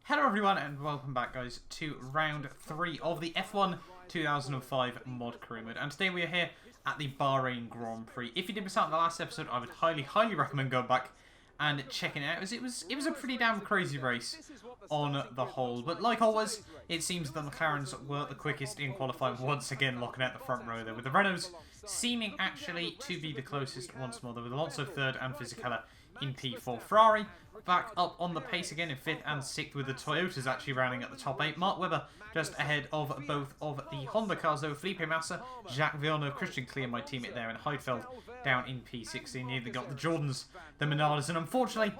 Hello everyone and welcome back guys to round 3 of the F1 2005 mod career mode, and today we are here at the Bahrain Grand Prix. If you did miss out on the last episode, I would highly recommend going back and checking it out, as it was a pretty damn crazy race on the whole. But like always, it seems that the McLarens were the quickest in qualifying, once again locking out the front row there, with the Renaults seeming actually to be the closest once more, though, with Alonso 3rd and Fisichella in P4. Ferrari back up on the pace again in 5th and 6th, with the Toyotas actually rounding at the top 8. Mark Webber just ahead of both of the Honda cars, though. Felipe Massa, Jacques Villeneuve, Christian Clear, my teammate there, and Heidfeld down in P16. Neither got the Jordans, the Menards, and unfortunately,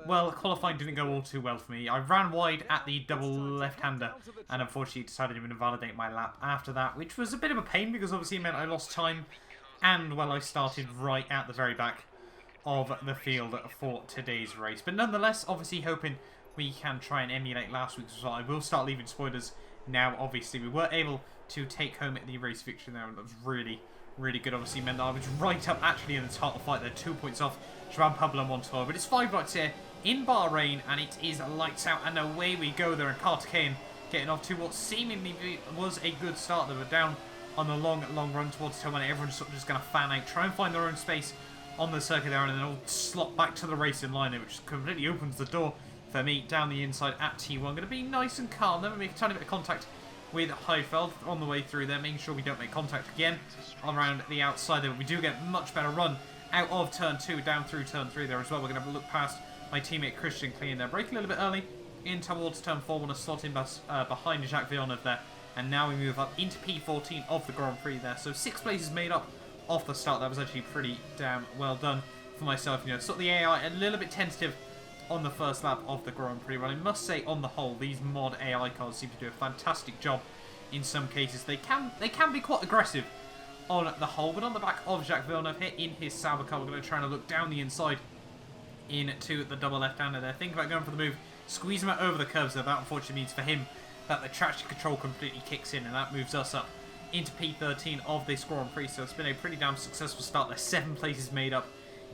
well, qualifying didn't go all too well for me. I ran wide at the double left-hander and unfortunately decided to invalidate my lap after that, which was a bit of a pain because obviously it meant I lost time, and well, I started right at the very back of the field for today's race. But nonetheless, obviously hoping we can try and emulate last week's result. I will start leaving spoilers now. Obviously we were able to take home the race victory there, and that was really good. Obviously meant that I was right up actually in the title fight there, 2 points off Joan Pablo Montoya. But it's 5 lights here in Bahrain, and it is lights out, and away we go there. And Carter Kane getting off to what seemingly was a good start. They were down on the long run towards turn 1. Everyone's sort of just going to fan out, try and find their own space on the circuit there, and then all slot back to the racing line there, which completely opens the door for me down the inside at T1. Going to be nice and calm, then we make a tiny bit of contact with Heidfeld on the way through there, making sure we don't make contact again around the outside there. But we do get much better run out of turn 2 down through turn 3 there as well. We're going to look past my teammate Christian Clean there, break a little bit early in towards turn 4. Want to slot in behind Jacques Villeneuve there, and now we move up into P14 of the Grand Prix there. So 6 places made up off the start. That was actually pretty damn well done for myself. You know, sort of the AI a little bit tentative on the first lap of the Grand Prix. Well, I must say, on the whole, these mod AI cars seem to do a fantastic job in some cases. They can be quite aggressive on the whole, but on the back of Jacques Villeneuve here in his Sauber car, we're going to try and look down the inside into the double left-hander there. Think about going for the move, squeeze him out over the curves there. That unfortunately means for him that the traction control completely kicks in, and that moves us up into P13 of this Grand Prix. So it's been a pretty damn successful start. There's 7 places made up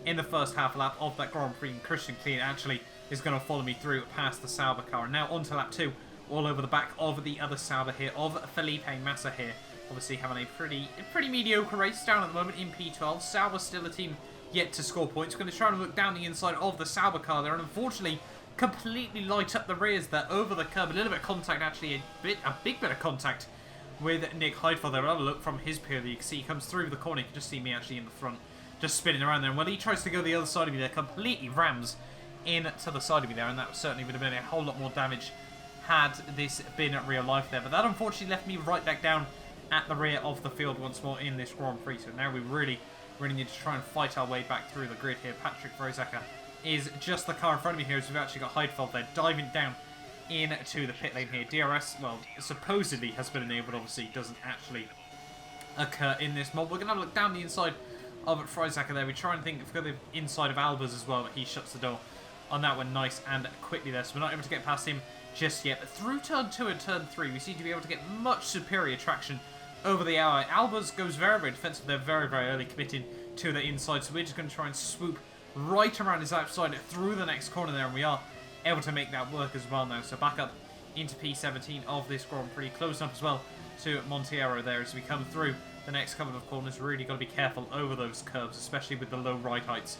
in the first half lap of that Grand Prix, and Christian Clean actually is going to follow me through past the Sauber car. And now on to lap 2, all over the back of the other Sauber here, of Felipe Massa here. Obviously having a pretty mediocre race down at the moment in P12. Sauber still a team yet to score points. We're going to try and look down the inside of the Sauber car there, and unfortunately completely light up the rears there over the curb. A little bit of contact, actually, a big bit of contact with Nick Heidfeld there. We'll have a look from his POV. You can see he comes through the corner. You can just see me actually in the front, just spinning around there. And when he tries to go the other side of me there, completely rams in to the side of me there. And that certainly would have been a whole lot more damage had this been real life there. But that unfortunately left me right back down at the rear of the field once more in this Grand Prix. So now we really need to try and fight our way back through the grid here. Patrick Vrozacker is just the car in front of me here, as we've actually got Heidfeld there diving down into the pit lane here. DRS, well, supposedly has been enabled, obviously doesn't actually occur in this mod. We're going to have a look down the inside of Vrozacker there. We try and think of the inside of Albers as well, but he shuts the door on that one nice and quickly there, so we're not able to get past him just yet. But through turn 2 and turn 3, we seem to be able to get much superior traction over the AI. Albers goes very defensive there, very early, committing to the inside, so we're just going to try and swoop right around his outside through the next corner there, and we are able to make that work as well now. So back up into P17 of this Grand Prix, closing up as well to Monteiro there as we come through the next couple of corners. Really got to be careful over those curves, especially with the low ride heights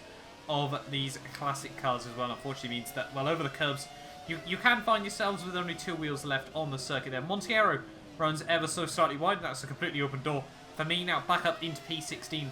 of these classic cars as well. Unfortunately means that, well, over the curves you can find yourselves with only 2 wheels left on the circuit there. Monteiro runs ever so slightly wide, and that's a completely open door for me. Now back up into P16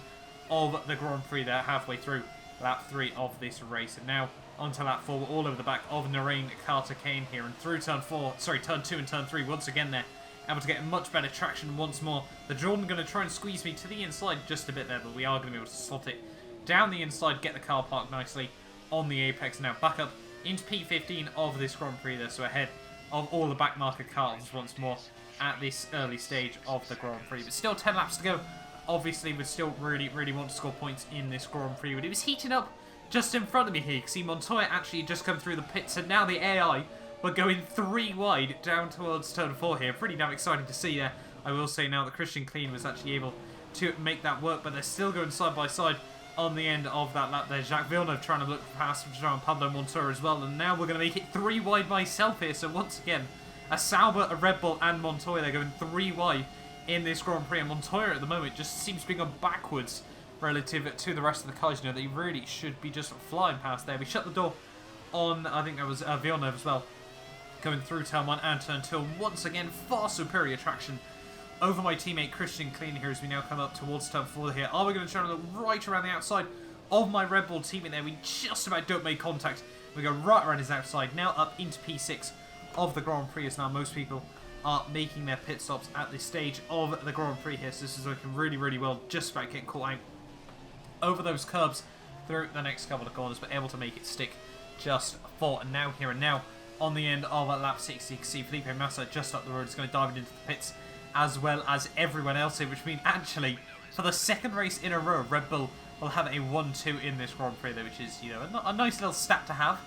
of the Grand Prix there, halfway through lap 3 of this race. And now onto lap 4, all over the back of Narain Carter Kane here, and through turn 2 and turn 3 once again there, able to get much better traction once more. The Jordan going to try and squeeze me to the inside just a bit there, but we are going to be able to slot it down the inside, get the car parked nicely on the apex. Now back up into P15 of this Grand Prix there, so ahead of all the back marker cars once more at this early stage of the Grand Prix. But still 10 laps to go. Obviously we still really want to score points in this Grand Prix, but it was heating up just in front of me here. You can see Montoya actually just come through the pits, and now the AI were going 3 wide down towards turn 4 here. Pretty damn exciting to see there. I will say now that Christian Clean was actually able to make that work, but they're still going side by side on the end of that lap there. Jacques Villeneuve trying to look past Jean Pablo Montoya as well. And now we're going to make it 3 wide myself here. So once again, a Sauber, a Red Bull and Montoya, they're going 3 wide in this Grand Prix. And Montoya at the moment just seems to be going backwards relative to the rest of the cars. You know, they really should be just flying past there. We shut the door on, I think that was Villeneuve as well, going through turn 1 and turn 2. Once again, far superior traction over my teammate Christian Klein here as we now come up towards turn 4 here. Are we going to try to look right around the outside of my Red Bull teammate there? We just about don't make contact. We go right around his outside. Now up into P6 of the Grand Prix as now most people are making their pit stops at this stage of the Grand Prix here. So this is looking really, really well. Just about getting caught out over those curbs through the next couple of corners, but able to make it stick just for now here and now. On the end of lap 60, you can see Felipe Massa just up the road is going to dive into the pits as well as everyone else here, which means actually for the second race in a row, Red Bull will have a 1-2 in this Grand Prix there, which is, you know, a nice little stat to have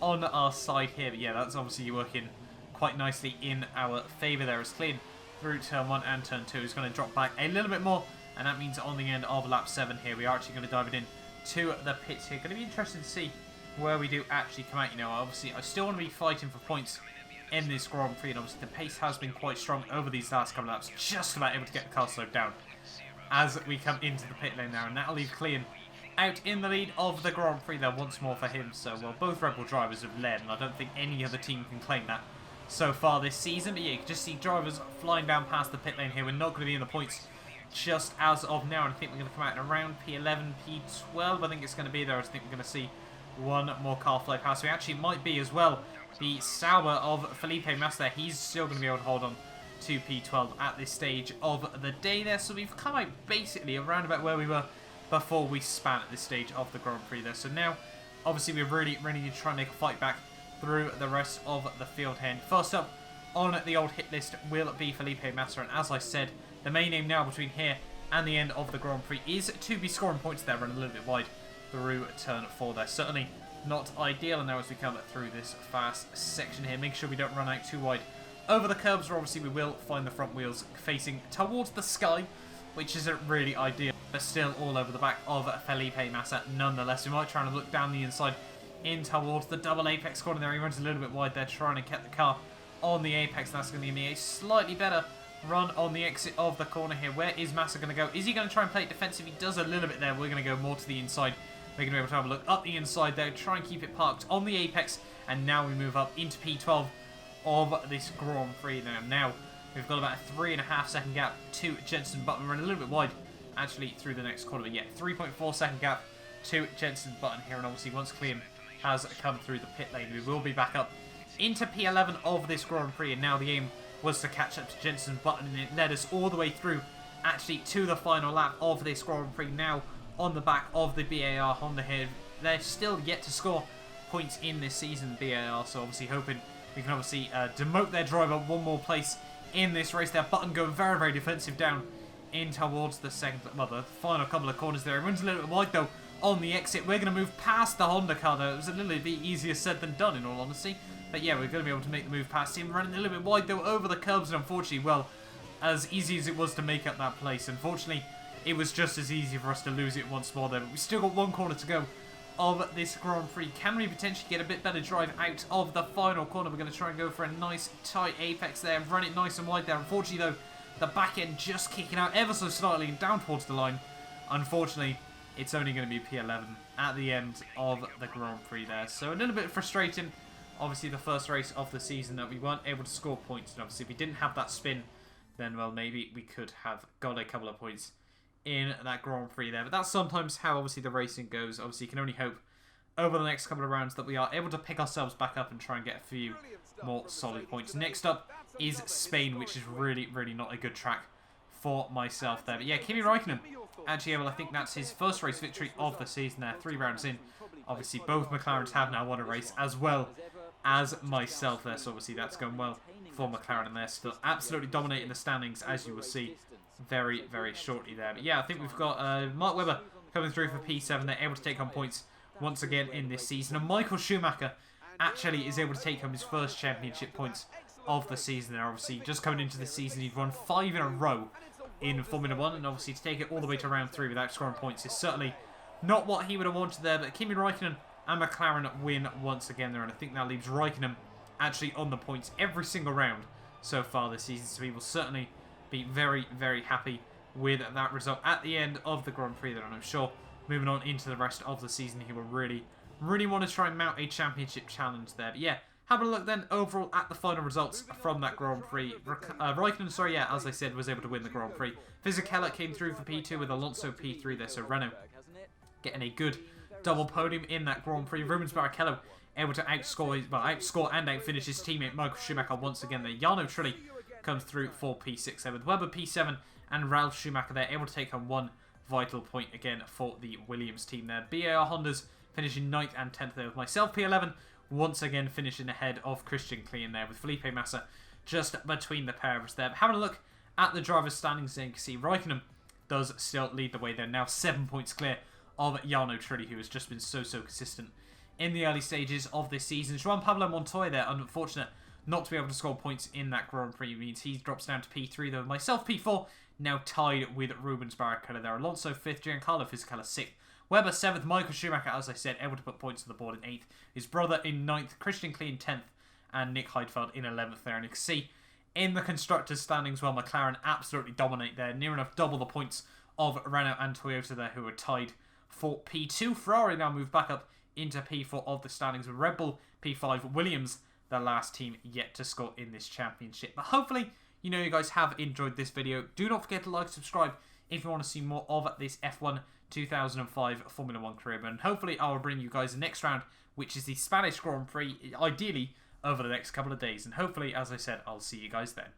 on our side here. But yeah, that's obviously working quite nicely in our favour there. As Clean through turn 1 and turn 2 is going to drop back a little bit more, and that means on the end of lap 7 here, we are actually going to dive it in to the pits here. Going to be interesting to see where we do actually come out. You know, obviously I still want to be fighting for points in this Grand Prix, and obviously the pace has been quite strong over these last couple of laps, just about able to get the car slowed down as we come into the pit lane now, and that'll leave Clean out in the lead of the Grand Prix there once more for him. So, well, both Red Bull drivers have led, and I don't think any other team can claim that so far this season. But yeah, you can just see drivers flying down past the pit lane here. We're not going to be in the points just as of now, and I think we're going to come out in around P11, P12, I think it's going to be there. I think we're going to see one more car fly past. We actually might be as well. The Sauber of Felipe Massa, he's still going to be able to hold on to P12 at this stage of the day there. So we've come out basically around about where we were before we span at this stage of the Grand Prix there. So now, obviously, we're really ready to try and make a fight back through the rest of the field here. And first up on the old hit list will be Felipe Massa. And as I said, the main aim now between here and the end of the Grand Prix is to be scoring points there, running a little bit wide through turn 4 there. Certainly not ideal, and now as we come through this fast section here, make sure we don't run out too wide over the curbs, where obviously we will find the front wheels facing towards the sky, which isn't really ideal, but still all over the back of Felipe Massa nonetheless. We might try and look down the inside in towards the double apex corner there. He runs a little bit wide there, trying to get the car on the apex. That's going to give me a slightly better run on the exit of the corner here. Where is Massa going to go? Is he going to try and play it defensive? He does a little bit there. We're going to go more to the inside. We're going to be able to have a look up the inside there, try and keep it parked on the apex, and now we move up into P12 of this Grand Prix. Now we've got about a 3.5 second gap to Jenson Button. We're a little bit wide actually through the next corner, but yeah, 3.4 second gap to Jenson Button here, and obviously once Clean has come through the pit lane, we will be back up into P11 of this Grand Prix, and now the aim was to catch up to Jenson Button, and it led us all the way through actually to the final lap of this Grand Prix. Now on the back of the BAR Honda here, they're still yet to score points in this season, BAR, so obviously hoping we can obviously demote their driver one more place in this race. Their Button going very, very defensive down in towards the the final couple of corners there. It runs a little bit wide though on the exit. We're going to move past the Honda car though. It was a little bit easier said than done in all honesty, but yeah, we're going to be able to make the move past him, running a little bit wide though over the curbs, and unfortunately, well, as easy as it was to make up that place, unfortunately it was just as easy for us to lose it once more there. But we still got one corner to go of this Grand Prix. Can we potentially get a bit better drive out of the final corner? We're going to try and go for a nice tight apex there, run it nice and wide there. Unfortunately though, the back end just kicking out ever so slightly and down towards the line. Unfortunately, it's only going to be P11 at the end of the Grand Prix there. So a little bit frustrating. Obviously the first race of the season that we weren't able to score points, and obviously if we didn't have that spin, then well, maybe we could have got a couple of points in that Grand Prix there. But that's sometimes how obviously the racing goes. Obviously you can only hope over the next couple of rounds that we are able to pick ourselves back up and try and get a few more solid points. Next up is Spain, which is really, really not a good track for myself there. But yeah, Kimi Räikkönen actually able, I think that's his first race victory of the season there, 3 rounds in. Obviously both McLarens have now won a race as well as myself there, so obviously that's going well for McLaren, and they're still absolutely dominating the standings, as you will see very, very shortly there. But yeah, I think we've got Mark Webber coming through for P7. They're able to take on points once again in this season, and Michael Schumacher actually is able to take home his first championship points of the season there. Obviously just coming into the season, he'd won 5 in a row in Formula 1, and obviously to take it all the way to round 3 without scoring points is certainly not what he would have wanted there, but Kimi Räikkönen and McLaren win once again there, and I think that leaves Räikkönen actually on the points every single round so far this season, so he will certainly be very, very happy with that result at the end of the Grand Prix there, and I'm sure moving on into the rest of the season he will really want to try and mount a championship challenge there. But yeah, having a look then overall at the final results from that Grand Prix. Räikkönen, sorry, yeah, as I said, was able to win the Grand Prix. Fisichella came through for P2 with Alonso P3 there, so Renault getting a good double podium in that Grand Prix. Rubens Barrichello able to outscore and outfinish his teammate Michael Schumacher once again there. Jarno Trulli comes through for P6 there with Webber P7 and Ralf Schumacher there able to take home one vital point again for the Williams team there. BAR Hondas finishing 9th and 10th there with myself P11 once again finishing ahead of Christian Klein there with Felipe Massa just between the pair of us there. But having a look at the driver's standings there, you can see Räikkönen does still lead the way there, now 7 points clear of Jarno Trulli, who has just been so consistent in the early stages of this season. Juan Pablo Montoya there, unfortunate not to be able to score points in that Grand Prix, means he drops down to P3 though. Myself P4, now tied with Rubens Barrichello there. Alonso 5th, Giancarlo Fisichella 6th, Webber 7th, Michael Schumacher, as I said, able to put points on the board in 8th. His brother in 9th, Christian Klein 10th, and Nick Heidfeld in 11th there. And you can see in the constructors' standings, well, McLaren absolutely dominate there, near enough double the points of Renault and Toyota there, who are tied for P2. Ferrari now move back up into P4 of the standings with Red Bull P5, Williams the last team yet to score in this championship. But hopefully, you guys have enjoyed this video. Do not forget to like, subscribe if you want to see more of this F1 2005 Formula 1 career mode. And hopefully I will bring you guys the next round, which is the Spanish Grand Prix, ideally over the next couple of days. And hopefully, as I said, I'll see you guys then.